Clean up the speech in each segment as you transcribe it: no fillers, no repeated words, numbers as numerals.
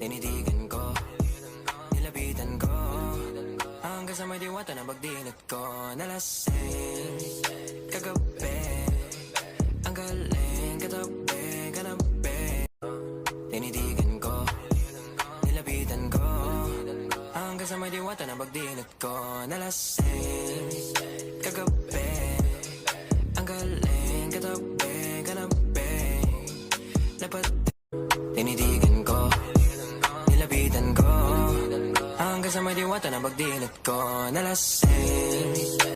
Tinitigan ko, nilapitan ko, hanggang sa may diwata na pagdinat ko. Nalasing, kagabi, ang galing, katabi, kanabi. Tinitigan ko, nilapitan ko, hanggang sa may diwata na pagdinat ko. Nalasing, kagabi, ang galing, katabi, kanabi. Dapat tinitigan ko, nilapitan ko, hanggang sa may diwata na pagdinat ko. Nalasing,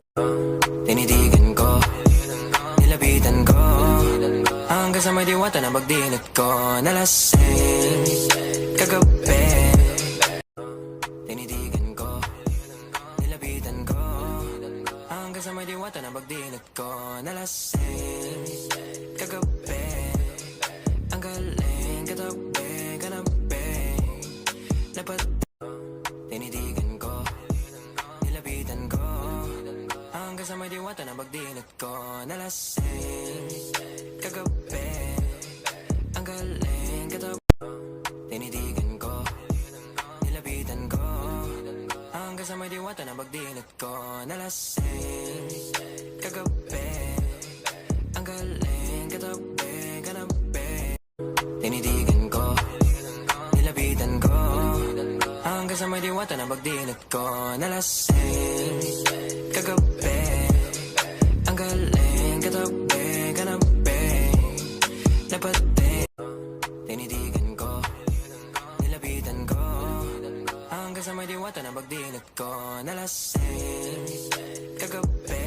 tinitigan ko, nilapitan ko, hanggang sa may diwata na pagdinat ko. Nalasing, kagabi, tinitigan ko, nilapitan ko, hanggang sa may diwata na pagdinat ko. Nalasing, kagabi, ang galing, katabi, kanabi. Dapat tinitigan ko, nilapitan ko, hanggang sa may diwata na pagdinat ko. Nalasing, kagabi, ang galing, katabi. Tinitigan ko, nilapitan ko, hanggang sa may diwata na pagdinat ko. Nalasing, kagabi, ang galing, katabi, kanabi. Tinitigan ko, nilapitan ko, hanggang sa may diwata na pagdinat ko. Nalasing, kagabi, ang galing, katabi, kanabi. Dapat tinitigan ko, nilapitan ko, hanggang sa may diwata na pagdinat ko. Nalasing, kagabi,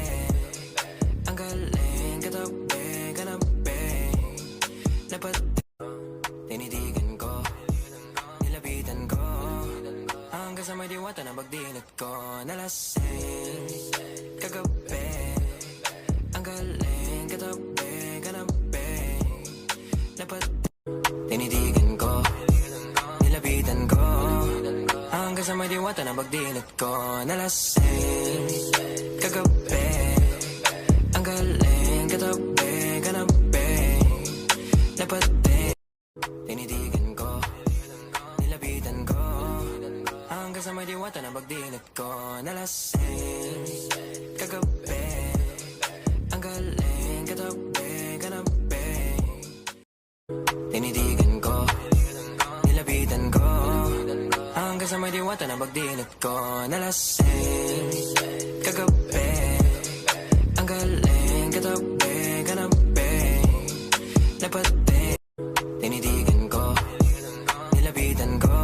ang galing, katabi, kanabi. Dapat tinitigan ko, nilapitan ko, hanggang sa may diwata na pagdinat ko. Nalasing, kagabi, ang galing, katabi, kanabi. Dapat tinitigan ko, nilapitan ko, hanggang sa may diwata na pagdinat ko. Nalasing, kagabi, ang galing, katabi, kanabi. Dapat tinitigan ko, nilapitan ko, hanggang sa may diwata na pagdinat ko. Nalasing, kagabi, ang galing, katabi, kanabi. Tinitigan ko, nilapitan ko, hanggang sa may diwata na pagdinat ko. Nalasing, kagabi, ang galing, katabi, kanabi. Dapat tinitigan ko, nilapitan ko,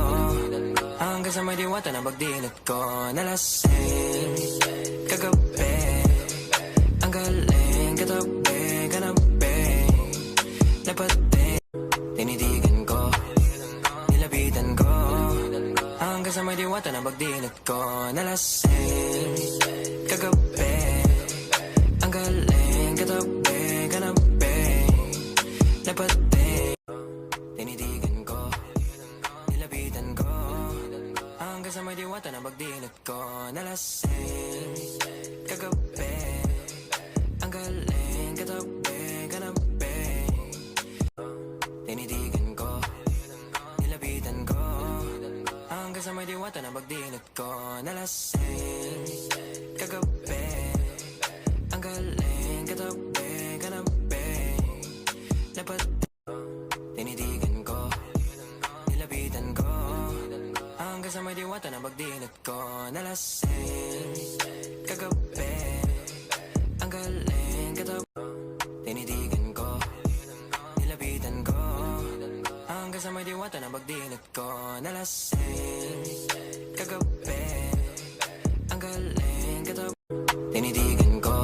hanggang sa may diwata na pagdinat ko. Nalasing, kagabi, ang galing, katabi, kanabi. Dapat tinitigan ko, nilapitan ko, hanggang sa may diwata na pagdinat ko. Nalasing, kagabi, ang galing, katabi, kanabi. Dapat tinitigan ko, nilapitan ko, hanggang sa may diwata na pagdinat ko. Nalasing, kagabi, ang galing, katabi, kanabi. Tinitigan ko, nilapitan ko, hanggang sa may diwata na pagdinat ko. Nalasing, kagabi, ang galing, katabi, kanabi. Dapat tinitigan ko, nilapitan ko, hanggang sa may diwata na pagdinat ko. Nalasing, kagabi, ang galing, katabi. Tinitigan ko, nilapitan ko, hanggang sa may diwata na pagdinat ko. Nalasing, kagabi, ang galing, katabi. Tinitigan ko,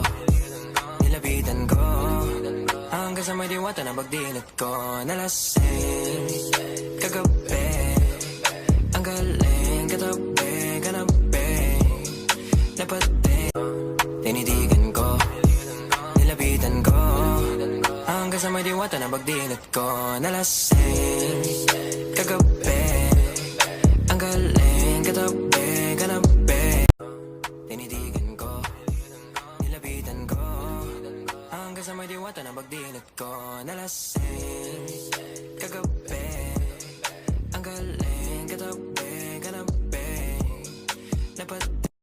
nilapitan ko, hanggang sa may diwata na pagdinat ko. Nalasing, kagabi, ang galing, katabi, kanabi. Dapat tinitigan ko, nilapitan ko, hanggang sa may diwata na pagdinat ko. Nalasing, kagabi, ang galing, katabi, kanabi. Tinitigan ko, nilapitan ko, hanggang sa may diwata na pagdinat ko. Nalasing, kagabi, ang galing, katabi